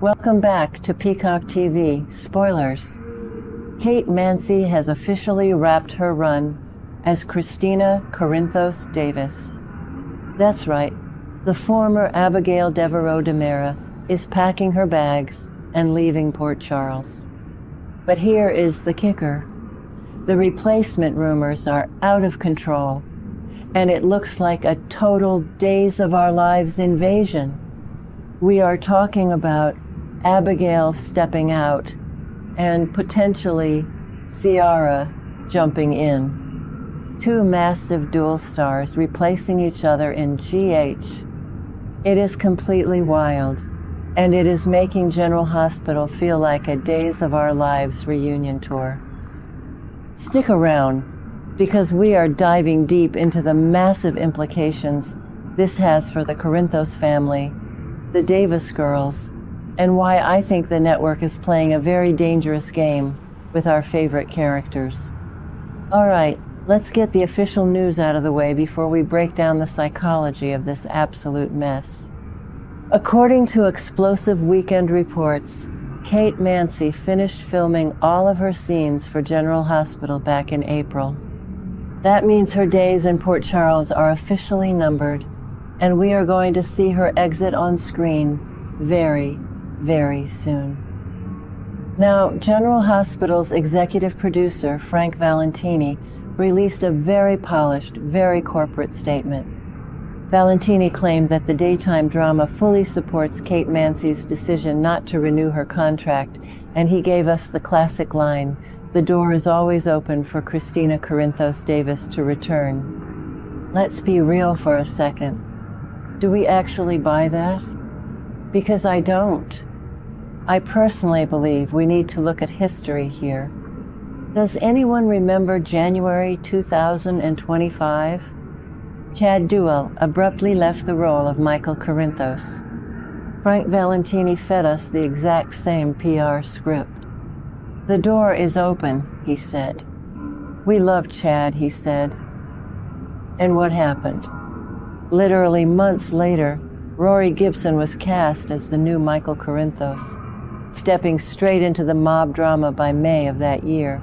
Welcome back to Peacock TV. Spoilers. Kate Mansi has officially wrapped her run as Christina Corinthos Davis. That's right, the former Abigail Devereaux DiMera is packing her bags and leaving Port Charles. But here is the kicker. The replacement rumors are out of control, and it looks like a total Days of Our Lives invasion. We are talking about Abigail stepping out and potentially Ciara jumping in. Two massive dual stars replacing each other in GH. It is completely wild, and it is making General Hospital feel like a Days of Our Lives reunion tour. Stick around, because we are diving deep into the massive implications this has for the Corinthos family, the Davis girls, and why I think the network is playing a very dangerous game with our favorite characters. All right, let's get the official news out of the way before we break down the psychology of this absolute mess. According to explosive weekend reports, Kate Mansi finished filming all of her scenes for General Hospital back in April. That means her days in Port Charles are officially numbered, and we are going to see her exit on screen very, very soon. Now, General Hospital's executive producer, Frank Valentini, released a very polished, very corporate statement. Valentini claimed that the daytime drama fully supports Kate Mansi's decision not to renew her contract, and he gave us the classic line, "The door is always open for Christina Corinthos Davis to return." Let's be real for a second. Do we actually buy that? Because I don't. I personally believe we need to look at history here. Does anyone remember January 2025? Chad Duell abruptly left the role of Michael Corinthos. Frank Valentini fed us the exact same PR script. "The door is open," he said. "We love Chad," he said. And what happened? Literally months later, Rory Gibson was cast as the new Michael Corinthos, stepping straight into the mob drama by May of that year.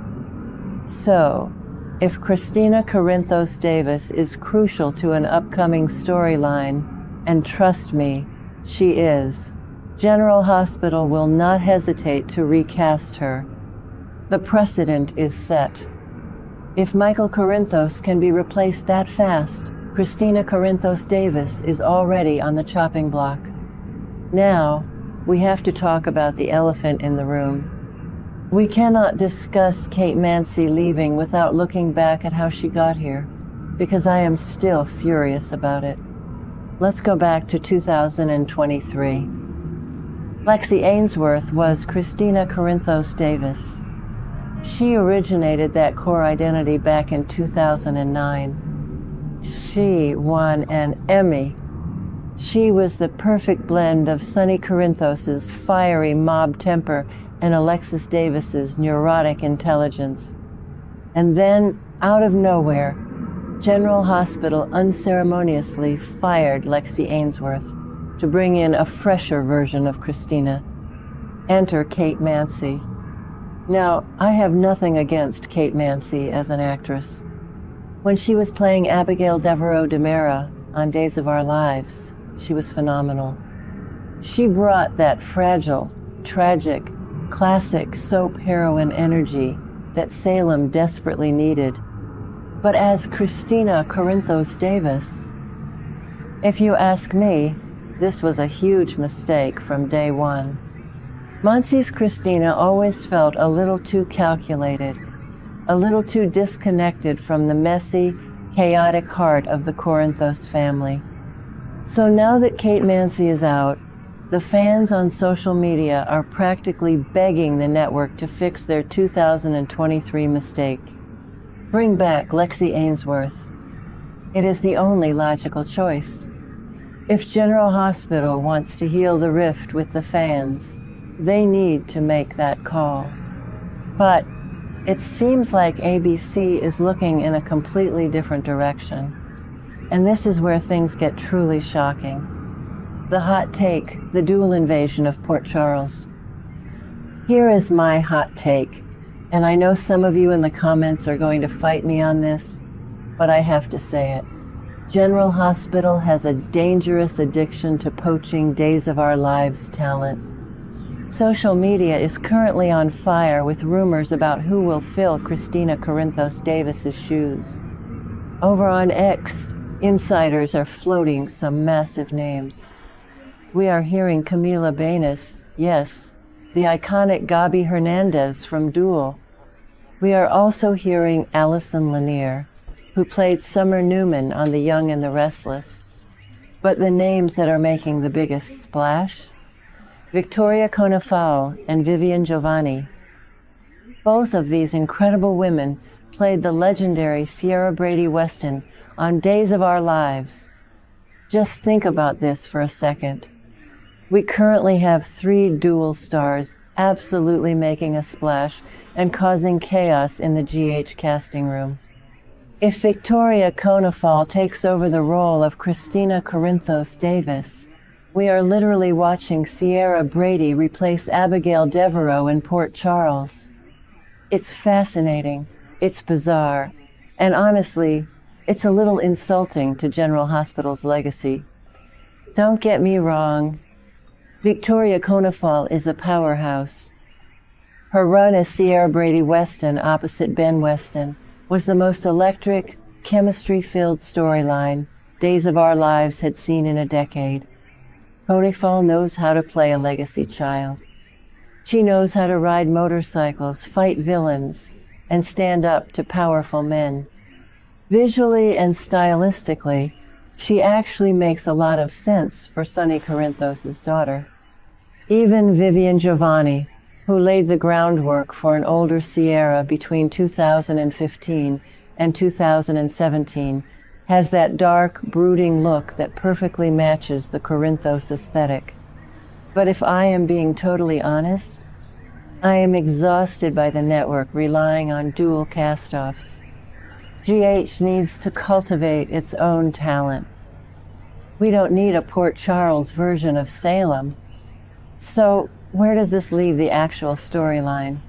So, if Christina Corinthos Davis is crucial to an upcoming storyline, and trust me, she is, General Hospital will not hesitate to recast her. The precedent is set. If Michael Corinthos can be replaced that fast, Christina Corinthos Davis is already on the chopping block. Now, we have to talk about the elephant in the room. We cannot discuss Kate Mansi leaving without looking back at how she got here, because I am still furious about it. Let's go back to 2023. Lexi Ainsworth was Christina Corinthos Davis. She originated that core identity back in 2009. She won an Emmy. She was the perfect blend of Sonny Corinthos's fiery mob temper and Alexis Davis's neurotic intelligence. And then, out of nowhere, General Hospital unceremoniously fired Lexi Ainsworth to bring in a fresher version of Christina. Enter Kate Mansi. Now, I have nothing against Kate Mansi as an actress. When she was playing Abigail Devereaux DiMera on Days of Our Lives, she was phenomenal. She brought that fragile, tragic, classic soap heroine energy that Salem desperately needed. But as Christina Corinthos Davis, if you ask me, this was a huge mistake from day one. Mansi's Christina always felt a little too calculated, a little too disconnected from the messy, chaotic heart of the Corinthos family. So now that Kate Mansi is out, the fans on social media are practically begging the network to fix their 2023 mistake. Bring back Lexi Ainsworth. It is the only logical choice. If General Hospital wants to heal the rift with the fans, they need to make that call. But it seems like ABC is looking in a completely different direction. And this is where things get truly shocking. The hot take, the DOOL invasion of Port Charles. Here is my hot take, and I know some of you in the comments are going to fight me on this, but I have to say it. General Hospital has a dangerous addiction to poaching Days of Our Lives talent. Social media is currently on fire with rumors about who will fill Christina Corinthos Davis's shoes. Over on X, insiders are floating some massive names. We are hearing Camila Banus, yes, the iconic Gabi Hernandez from DOOL. We are also hearing Allison Lanier, who played Summer Newman on The Young and the Restless. But the names that are making the biggest splash? Victoria Konefal and Vivian Giovanni. Both of these incredible women played the legendary Ciara Brady Weston on Days of Our Lives. Just think about this for a second. We currently have 3 DOOL stars absolutely making a splash and causing chaos in the GH casting room. If Victoria Konefal takes over the role of Christina Corinthos Davis, we are literally watching Ciara Brady replace Abigail Devereaux in Port Charles. It's fascinating, it's bizarre, and honestly, it's a little insulting to General Hospital's legacy. Don't get me wrong, Victoria Konefal is a powerhouse. Her run as Ciara Brady Weston opposite Ben Weston was the most electric, chemistry-filled storyline Days of Our Lives had seen in a decade. Konefal knows how to play a legacy child. She knows how to ride motorcycles, fight villains, and stand up to powerful men. Visually and stylistically, she actually makes a lot of sense for Sonny Corinthos' daughter. Even Vivian Giovanni, who laid the groundwork for an older Ciara between 2015 and 2017, has that dark, brooding look that perfectly matches the Corinthos aesthetic. But if I am being totally honest, I am exhausted by the network relying on DOOL cast-offs. GH needs to cultivate its own talent. We don't need a Port Charles version of Salem. So, where does this leave the actual storyline?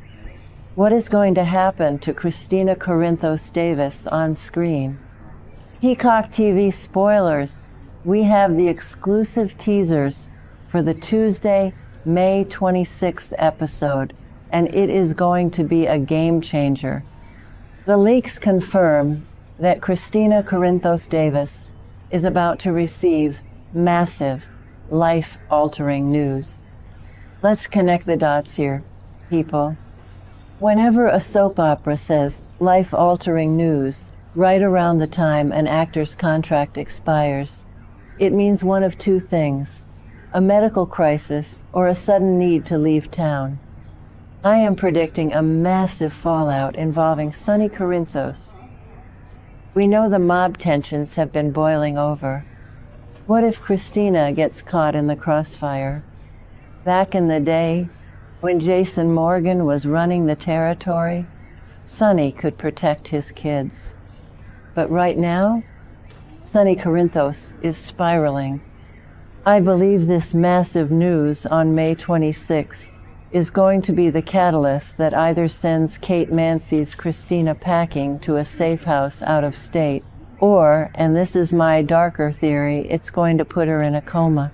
What is going to happen to Christina Corinthos Davis on screen? Peacock TV spoilers. We have the exclusive teasers for the Tuesday, May 26th episode, and it is going to be a game changer. The leaks confirm that Christina Corinthos Davis is about to receive massive, life-altering news. Let's connect the dots here, people. Whenever a soap opera says life-altering news right around the time an actor's contract expires, it means one of 2 things: a medical crisis or a sudden need to leave town. I am predicting a massive fallout involving Sonny Corinthos. We know the mob tensions have been boiling over. What if Christina gets caught in the crossfire? Back in the day, when Jason Morgan was running the territory, Sonny could protect his kids. But right now, Sonny Corinthos is spiraling. I believe this massive news on May 26th is going to be the catalyst that either sends Kate Mansi's Christina packing to a safe house out of state, or, and this is my darker theory, it's going to put her in a coma.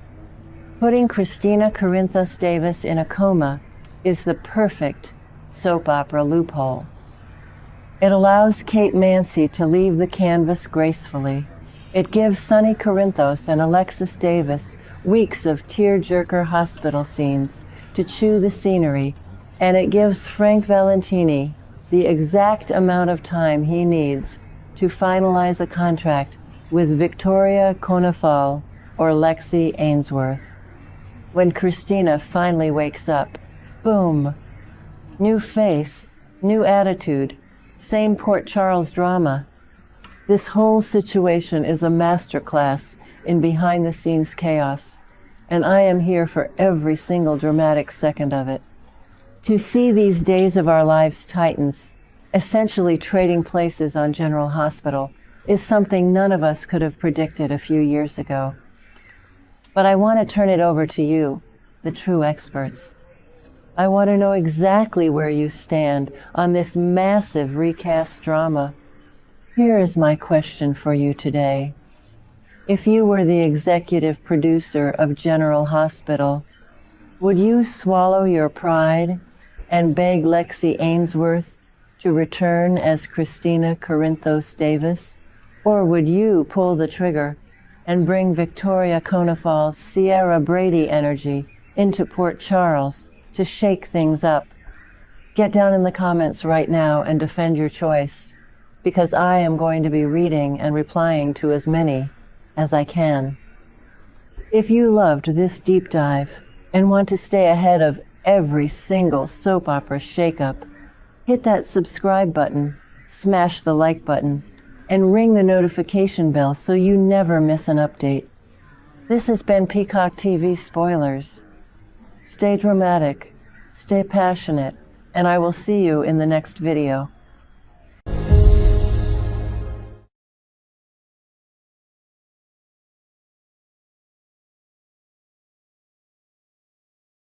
Putting Christina Corinthos Davis in a coma is the perfect soap opera loophole. It allows Kate Mansi to leave the canvas gracefully. It gives Sonny Corinthos and Alexis Davis weeks of tear-jerker hospital scenes to chew the scenery, and it gives Frank Valentini the exact amount of time he needs to finalize a contract with Victoria Konefal or Lexi Ainsworth. When Christina finally wakes up, boom! New face, new attitude, same Port Charles drama. This whole situation is a masterclass in behind-the-scenes chaos, and I am here for every single dramatic second of it. To see these Days of Our Lives titans essentially trading places on General Hospital is something none of us could have predicted a few years ago. But I want to turn it over to you, the true experts. I want to know exactly where you stand on this massive recast drama. Here is my question for you today. If you were the executive producer of General Hospital, would you swallow your pride and beg Lexi Ainsworth to return as Christina Corinthos Davis? Or would you pull the trigger and bring Victoria Konefal's Ciara Brady energy into Port Charles to shake things up? Get down in the comments right now and defend your choice, because I am going to be reading and replying to as many as I can. If you loved this deep dive and want to stay ahead of every single soap opera shakeup, hit that subscribe button, smash the like button, and ring the notification bell so you never miss an update. This has been Peacock TV Spoilers. Stay dramatic, stay passionate, and I will see you in the next video.